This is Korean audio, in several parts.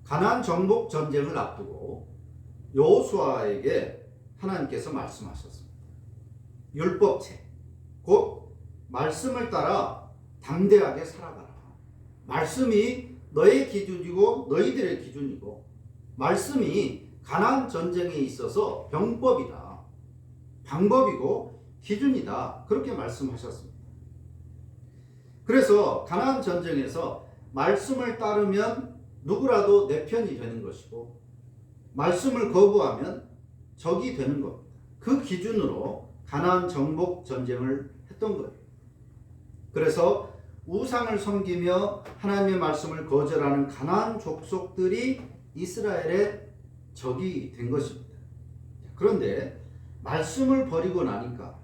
가나안 정복 전쟁을 앞두고 여호수아에게 하나님께서 말씀하셨습니다. 율법책, 곧 말씀을 따라 담대하게 살아가라. 말씀이 너의 기준이고 너희들의 기준이고, 말씀이 가나안 전쟁에 있어서 병법이다, 방법이고 기준이다, 그렇게 말씀하셨습니다. 그래서 가나안 전쟁에서 말씀을 따르면 누구라도 내 편이 되는 것이고, 말씀을 거부하면 적이 되는 겁니다. 그 기준으로 가나안 정복 전쟁을 했던 거예요. 그래서 우상을 섬기며 하나님의 말씀을 거절하는 가나안 족속들이 이스라엘의 적이 된 것입니다. 그런데 말씀을 버리고 나니까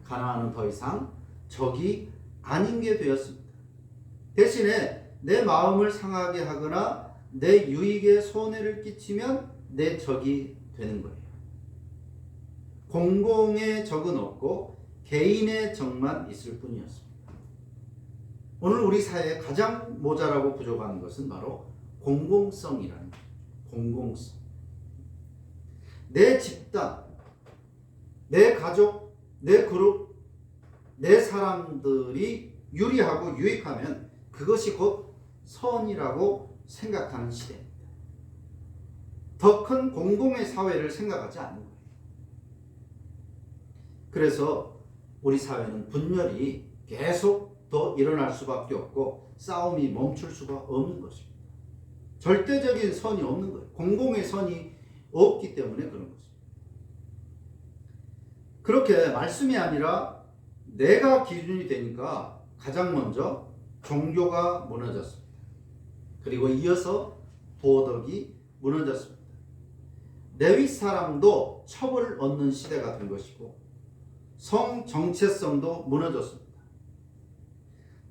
가나안은 더 이상 적이 아닌 게 되었습니다. 대신에 내 마음을 상하게 하거나 내 유익에 손해를 끼치면 내 적이 되는 거예요. 공공의 적은 없고 개인의 적만 있을 뿐이었습니다. 오늘 우리 사회에 가장 모자라고 부족한 것은 바로 공공성이라는 거죠. 공공성. 내 집단, 내 가족, 내 그룹, 내 사람들이 유리하고 유익하면 그것이 곧 선이라고 생각하는 시대입니다. 더 큰 공공의 사회를 생각하지 않는 거예요. 그래서 우리 사회는 분열이 계속 더 일어날 수밖에 없고 싸움이 멈출 수가 없는 것입니다. 절대적인 선이 없는 거예요. 공공의 선이 없기 때문에 그런 것입니다. 그렇게 말씀이 아니라 내가 기준이 되니까 가장 먼저 종교가 무너졌습니다. 그리고 이어서 도덕이 무너졌습니다. 레위 사람도 첩을 얻는 시대가 된 것이고, 성 정체성도 무너졌습니다.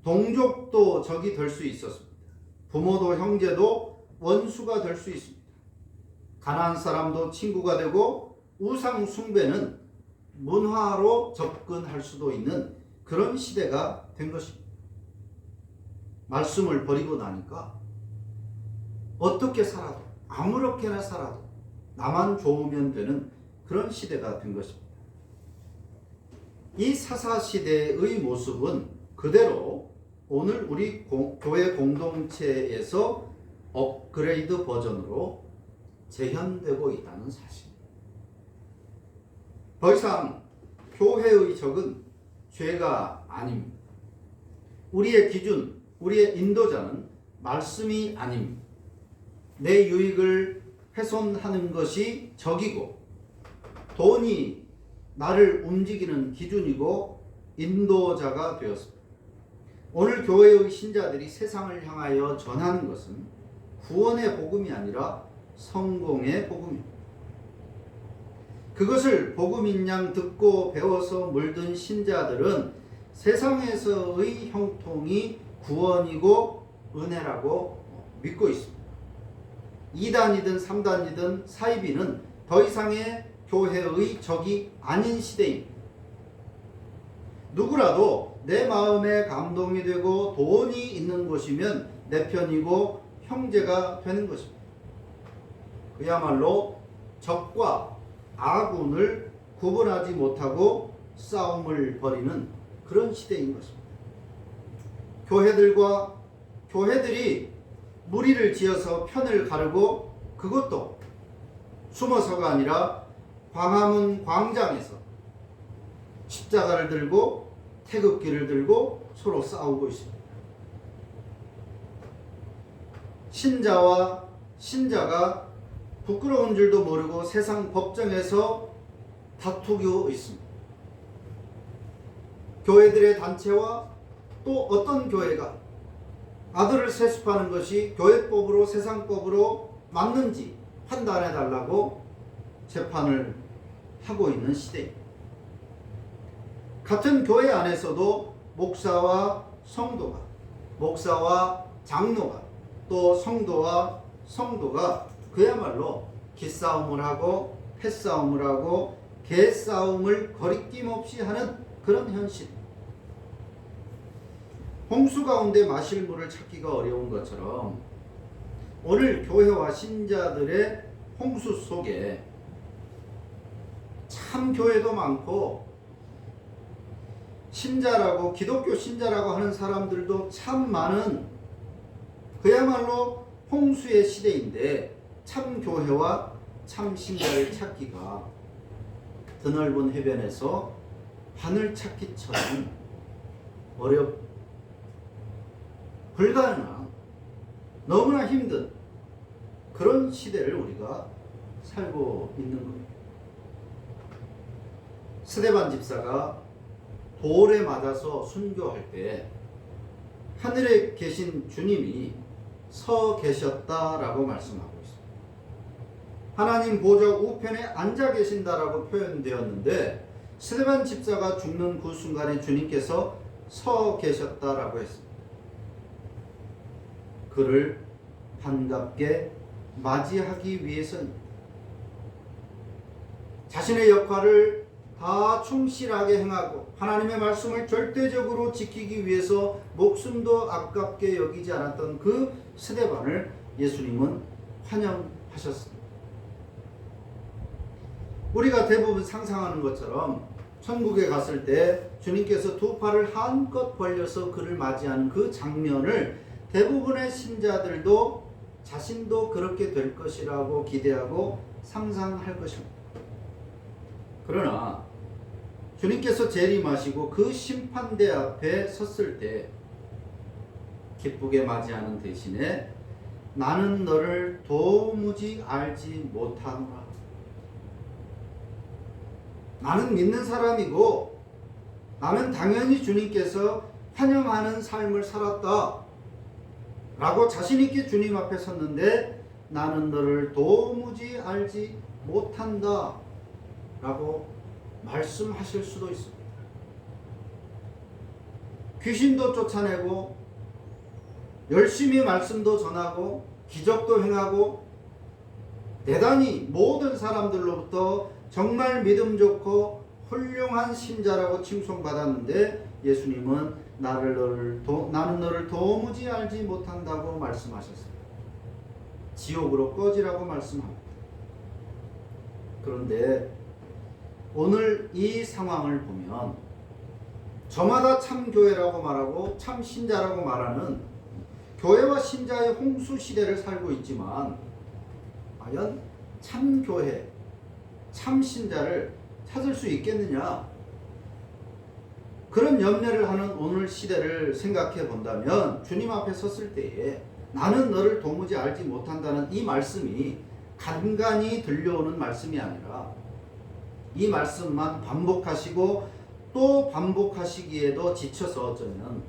동족도 적이 될 수 있었습니다. 부모도 형제도 원수가 될 수 있습니다. 가나안 사람도 친구가 되고, 우상 숭배는 문화로 접근할 수도 있는 그런 시대가 된 것입니다. 말씀을 버리고 나니까 어떻게 살아도, 아무렇게나 살아도 나만 좋으면 되는 그런 시대가 된 것입니다. 이 사사시대의 모습은 그대로 오늘 우리 교회 공동체에서 업그레이드 버전으로 재현되고 있다는 사실입니다. 더 이상 교회의 적은 죄가 아닙니다. 우리의 기준, 우리의 인도자는 말씀이 아닙니다. 내 유익을 훼손하는 것이 적이고, 돈이 나를 움직이는 기준이고 인도자가 되었습니다. 오늘 교회의 신자들이 세상을 향하여 전하는 것은 구원의 복음이 아니라 성공의 복음입니다. 그것을 복음인 양 듣고 배워서 물든 신자들은 세상에서의 형통이 구원이고 은혜라고 믿고 있습니다. 2단이든 3단이든 사이비는 더 이상의 교회의 적이 아닌 시대입니다. 누구라도 내 마음에 감동이 되고 돈이 있는 곳이면 내 편이고 형제가 되는 것입니다. 그야말로 적과 아군을 구분하지 못하고 싸움을 벌이는 그런 시대인 것입니다. 교회들이 무리를 지어서 편을 가르고, 그것도 숨어서가 아니라 광화문 광장에서 십자가를 들고 태극기를 들고 서로 싸우고 있습니다. 신자가 부끄러운 줄도 모르고 세상 법정에서 다투고 있습니다. 교회들의 단체와 또 어떤 교회가 아들을 세습하는 것이 교회법으로 세상법으로 맞는지 판단해 달라고 재판을 하고 있는 시대입니다. 같은 교회 안에서도 목사와 장로가, 또 성도와 성도가 그야말로 기싸움을 하고 패싸움을 하고 개싸움을 거리낌 없이 하는 그런 현실. 홍수 가운데 마실 물을 찾기가 어려운 것처럼 오늘 교회와 신자들의 홍수 속에 참 교회도 많고 신자라고 기독교 신자라고 하는 사람들도 참 많은 그야말로 홍수의 시대인데 참 교회와 참 신자를 찾기가 드넓은 해변에서 바늘 찾기처럼 불가능한 너무나 힘든 그런 시대를 우리가 살고 있는 겁니다. 스데반 집사가 돌에 맞아서 순교할 때 하늘에 계신 주님이 서 계셨다라고 말씀하고 있습니다. 하나님 보좌 우편에 앉아 계신다라고 표현되었는데 스데반 집사가 죽는 그 순간에 주님께서 서 계셨다라고 했습니다. 그를 반갑게 맞이하기 위해서입니다. 자신의 역할을 다 충실하게 행하고 하나님의 말씀을 절대적으로 지키기 위해서 목숨도 아깝게 여기지 않았던 그 스데반을 예수님은 환영하셨습니다. 우리가 대부분 상상하는 것처럼 천국에 갔을 때 주님께서 두 팔을 한껏 벌려서 그를 맞이하는 그 장면을 대부분의 신자들도 자신도 그렇게 될 것이라고 기대하고 상상할 것입니다. 그러나 주님께서 재림하시고 그 심판대 앞에 섰을 때 기쁘게 맞이하는 대신에 나는 너를 도무지 알지 못하노라. 나는 믿는 사람이고 나는 당연히 주님께서 환영하는 삶을 살았다 라고 자신있게 주님 앞에 섰는데 나는 너를 도무지 알지 못한다 라고 말씀하실 수도 있습니다. 귀신도 쫓아내고 열심히 말씀도 전하고 기적도 행하고 대단히 모든 사람들로부터 정말 믿음 좋고 훌륭한 신자라고 칭송받았는데 예수님은 나는 너를 도무지 알지 못한다고 말씀하셨습니다. 지옥으로 꺼지라고 말씀합니다. 그런데 오늘 이 상황을 보면 저마다 참 교회라고 말하고 참 신자라고 말하는 교회와 신자의 홍수 시대를 살고 있지만 과연 참 교회, 참 신자를 찾을 수 있겠느냐? 그런 염려를 하는 오늘 시대를 생각해 본다면 주님 앞에 섰을 때에 나는 너를 도무지 알지 못한다는 이 말씀이 간간히 들려오는 말씀이 아니라 이 말씀만 반복하시고 또 반복하시기에도 지쳐서 어쩌면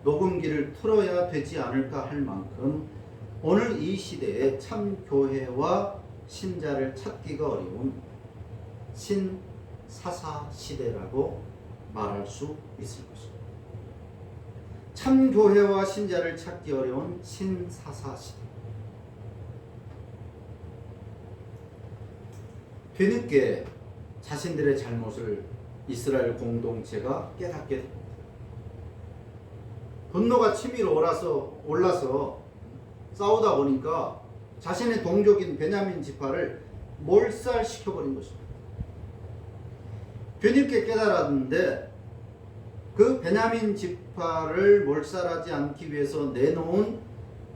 녹음기를 틀어야 되지 않을까 할 만큼 오늘 이 시대에 참 교회와 신자를 찾기가 어려운 신사사 시대라고 말할 수 있을 것입니다. 참 교회와 신자를 찾기 어려운 신사사 시대. 뒤늦게 자신들의 잘못을 이스라엘 공동체가 깨닫게 됩니다. 분노가 치밀어 올라서 싸우다 보니까 자신의 동족인 베냐민 지파를 몰살시켜버린 것입니다. 뒤늦게 깨달았는데 그 베냐민 지파를 몰살하지 않기 위해서 내놓은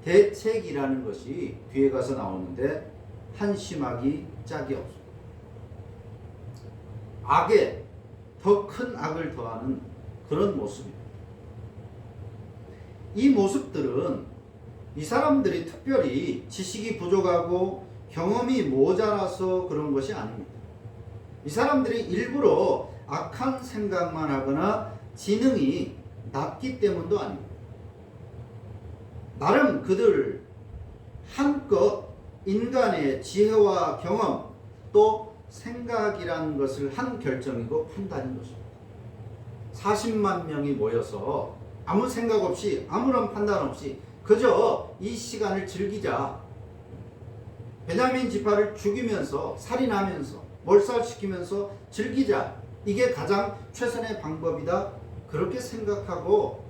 대책이라는 것이 뒤에 가서 나오는데 한심하기 짝이 없습니다. 악에 더 큰 악을 더하는 그런 모습입니다. 이 모습들은 이 사람들이 특별히 지식이 부족하고 경험이 모자라서 그런 것이 아닙니다. 이 사람들이 일부러 악한 생각만 하거나 지능이 낮기 때문도 아닙니다. 나름 그들 한껏 인간의 지혜와 경험 또 생각이라는 것을 한 결정이고 판단인 것입니다. 40만 명이 모여서 아무 생각 없이 아무런 판단 없이 그저 이 시간을 즐기자. 베냐민 지파를 죽이면서 살인하면서 몰살시키면서 즐기자. 이게 가장 최선의 방법이다. 그렇게 생각하고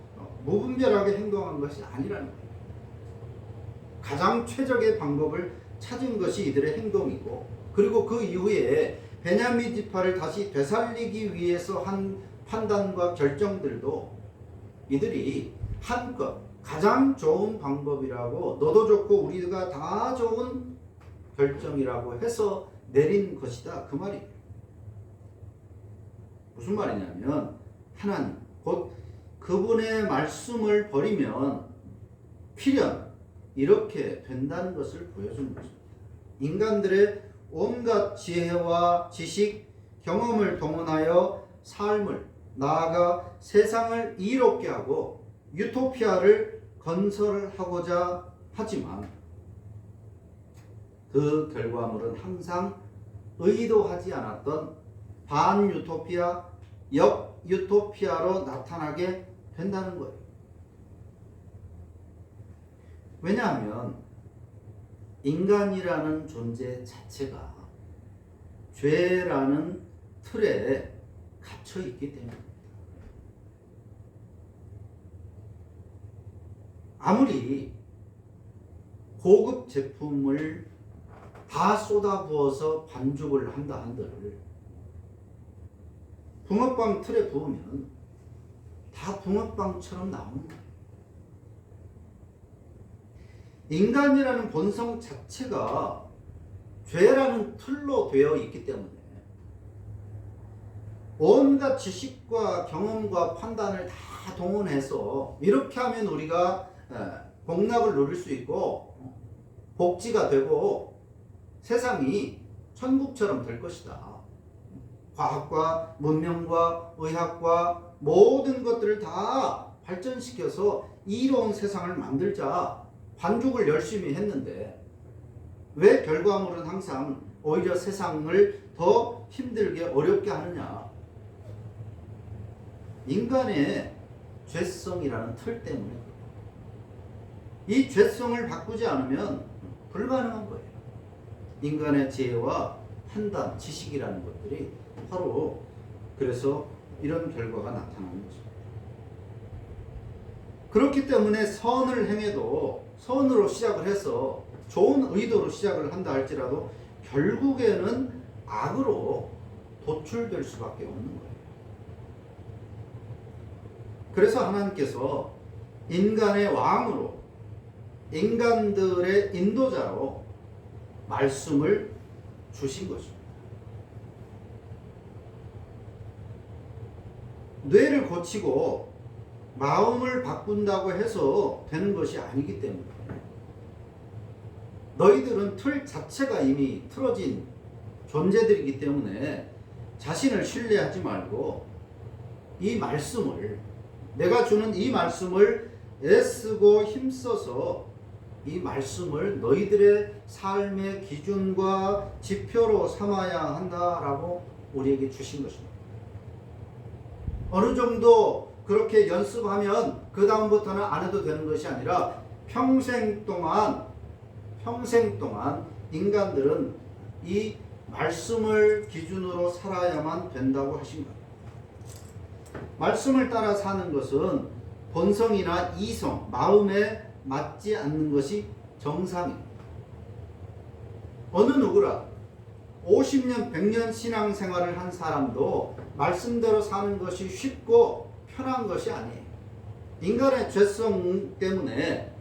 무분별하게 행동한 것이 아니라는 거예요. 가장 최적의 방법을 찾은 것이 이들의 행동이고, 그리고 그 이후에 베냐민 지파를 다시 되살리기 위해서 한 판단과 결정들도 이들이 한껏 가장 좋은 방법이라고, 너도 좋고 우리가 다 좋은 결정이라고 해서 내린 것이다, 그 말이에요. 무슨 말이냐면, 하나님 곧 그분의 말씀을 버리면 필연 이렇게 된다는 것을 보여주는 것입니다. 인간들의 온갖 지혜와 지식, 경험을 동원하여 삶을, 나아가 세상을 이롭게 하고 유토피아를 건설하고자 하지만 그 결과물은 항상 의도하지 않았던 반유토피아, 역유토피아로 나타나게 된다는 거예요. 왜냐하면 인간이라는 존재 자체가 죄라는 틀에 갇혀 있기 때문입니다. 아무리 고급 제품을 다 쏟아부어서 반죽을 한다 한들 붕어빵 틀에 부으면 다 붕어빵처럼 나오는 거예요. 인간이라는 본성 자체가 죄라는 틀로 되어 있기 때문에 온갖 지식과 경험과 판단을 다 동원해서 이렇게 하면 우리가 복락을 누릴 수 있고 복지가 되고 세상이 천국처럼 될 것이다. 과학과 문명과 의학과 모든 것들을 다 발전시켜서 이로운 세상을 만들자 반죽을 열심히 했는데 왜 결과물은 항상 오히려 세상을 더 힘들게 어렵게 하느냐? 인간의 죄성이라는 틀 때문에 이 죄성을 바꾸지 않으면 불가능한 거예요. 인간의 지혜와 판단, 지식이라는 것들이 바로 그래서 이런 결과가 나타나는 것입니다. 그렇기 때문에 선을 행해도 선으로 시작을 해서 좋은 의도로 시작을 한다 할지라도 결국에는 악으로 도출될 수밖에 없는 거예요. 그래서 하나님께서 인간의 왕으로, 인간들의 인도자로 말씀을 주신 것입니다. 뇌를 고치고 마음을 바꾼다고 해서 되는 것이 아니기 때문에 너희들은 틀 자체가 이미 틀어진 존재들이기 때문에 자신을 신뢰하지 말고 이 말씀을, 내가 주는 이 말씀을 애쓰고 힘써서 이 말씀을 너희들의 삶의 기준과 지표로 삼아야 한다라고 우리에게 주신 것입니다. 어느 정도 그렇게 연습하면 그 다음부터는 안 해도 되는 것이 아니라 평생 동안 인간들은 이 말씀을 기준으로 살아야만 된다고 하신 거예요. 말씀을 따라 사는 것은 본성이나 이성, 마음에 맞지 않는 것이 정상입니다. 어느 누구라 50년, 100년 신앙생활을 한 사람도 말씀대로 사는 것이 쉽고 편한 것이 아니에요. 인간의 죄성 때문에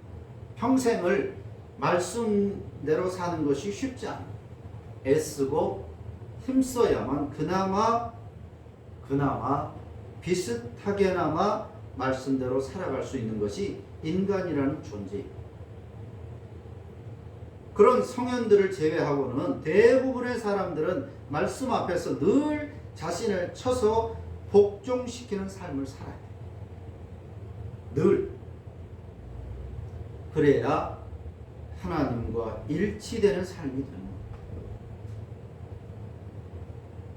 평생을 말씀대로 사는 것이 쉽지 않아요. 애쓰고 힘써야만 그나마 비슷하게나마 말씀대로 살아갈 수 있는 것이 인간이라는 존재예요. 그런 성현들을 제외하고는 대부분의 사람들은 말씀 앞에서 늘 자신을 쳐서 복종시키는 삶을 살아야 돼요. 늘. 그래야 하나님과 일치되는 삶이 되는 거예요.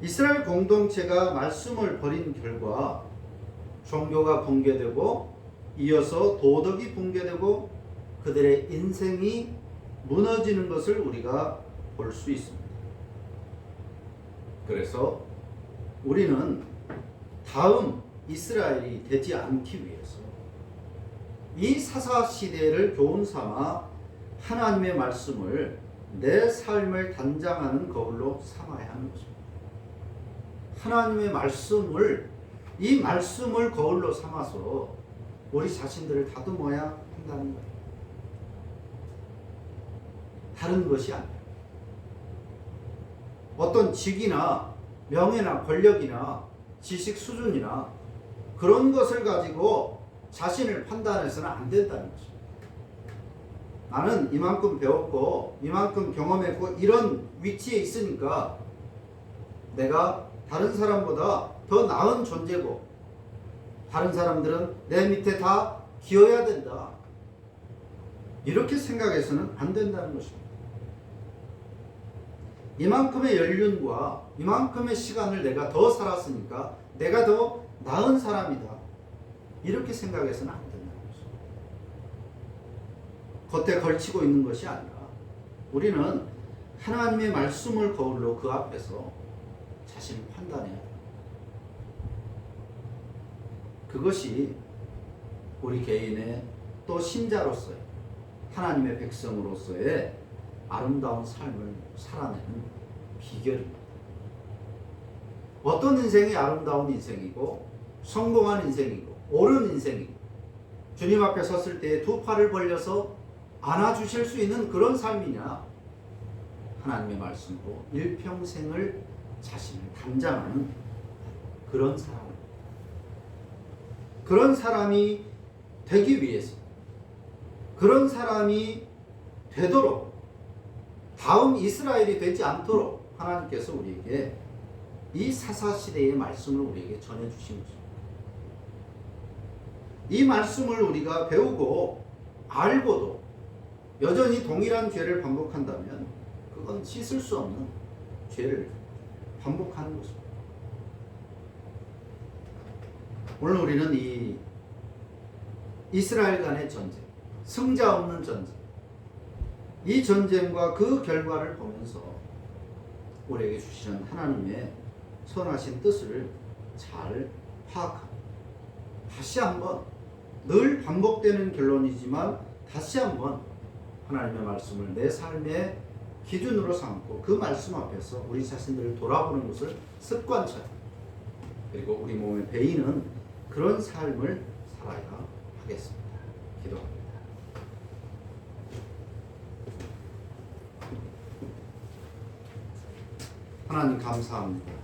이스라엘 공동체가 말씀을 버린 결과 종교가 붕괴되고 이어서 도덕이 붕괴되고 그들의 인생이 무너지는 것을 우리가 볼 수 있습니다. 그래서 우리는 다음 이스라엘이 되지 않기 위해서 이 사사시대를 교훈 삼아 하나님의 말씀을 내 삶을 단장하는 거울로 삼아야 하는 것입니다. 하나님의 말씀을, 이 말씀을 거울로 삼아서 우리 자신들을 다듬어야 한다는 거예요. 다른 것이 아니에요. 어떤 직이나 명예나 권력이나 지식 수준이나 그런 것을 가지고 자신을 판단해서는 안 된다는 것입니다. 나는 이만큼 배웠고 이만큼 경험했고 이런 위치에 있으니까 내가 다른 사람보다 더 나은 존재고 다른 사람들은 내 밑에 다 기어야 된다. 이렇게 생각해서는 안 된다는 것입니다. 이만큼의 연륜과 이만큼의 시간을 내가 더 살았으니까 내가 더 나은 사람이다. 이렇게 생각해서는 안 된다는 것입니다. 겉에 걸치고 있는 것이 아니라 우리는 하나님의 말씀을 거울로 그 앞에서 자신을 판단해야 합니다. 그것이 우리 개인의 또 신자로서의 하나님의 백성으로서의 아름다운 삶을 살아내는 비결입니다. 어떤 인생이 아름다운 인생이고 성공한 인생이고 옳은 인생이고 주님 앞에 섰을 때 두 팔을 벌려서 안아주실 수 있는 그런 삶이냐? 하나님의 말씀으로 일평생을 자신을 단장하는 그런 사람. 그런 사람이 되기 위해서, 그런 사람이 되도록, 다음 이스라엘이 되지 않도록 하나님께서 우리에게 이 사사시대의 말씀을 우리에게 전해주신 것입니다. 이 말씀을 우리가 배우고 알고도 여전히 동일한 죄를 반복한다면 그건 씻을 수 없는 죄를 반복하는 것입니다. 오늘 우리는 이 이스라엘 간의 전쟁, 승자 없는 전쟁, 이 전쟁과 그 결과를 보면서 우리에게 주시는 하나님의 선하신 뜻을 잘 파악하고 다시 한번 늘 반복되는 결론이지만 다시 한번 하나님의 말씀을 내 삶의 기준으로 삼고 그 말씀 앞에서 우리 자신들을 돌아보는 것을 습관처럼 그리고 우리 몸에 배이는 그런 삶을 살아야 하겠습니다. 기도합니다. 하나님 감사합니다.